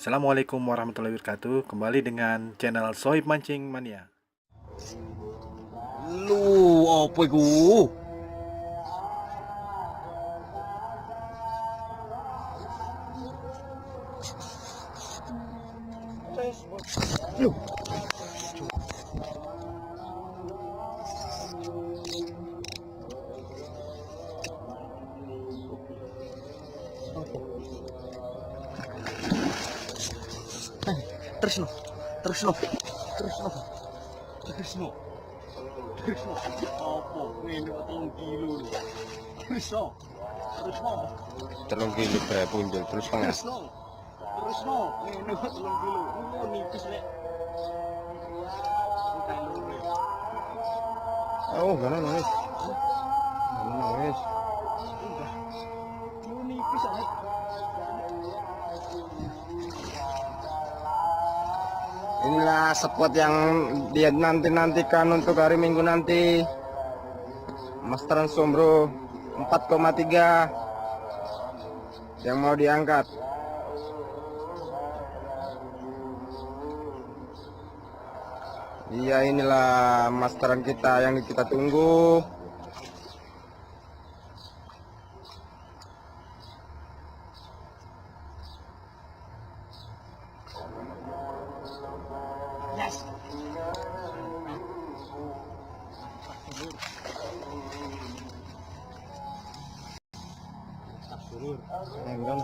Assalamualaikum warahmatullahi wabarakatuh. Kembali dengan channel Sohib Mancing Mania. Lu apa iku? Lu. Terus no. Apa? Ini 3 kilo. Terus no. 3 kilo berapa punjul terus tengah. Ini 3 kilo. Oh, nipis rek. Oh, mana nangis? Lu nipis rek. Inilah spot yang dia nantikan untuk hari Minggu nanti. Masteran Sombro 4,3 yang mau diangkat. Iya, inilah masteran kita yang kita tunggu. Yes. Enggak.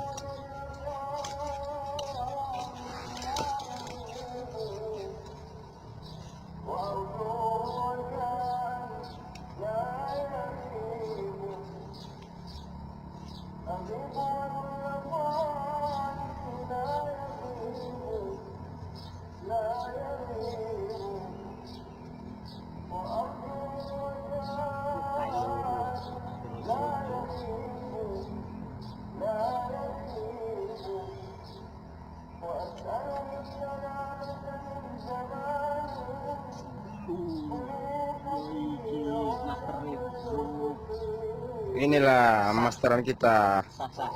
Inilah masteran kita. Sah.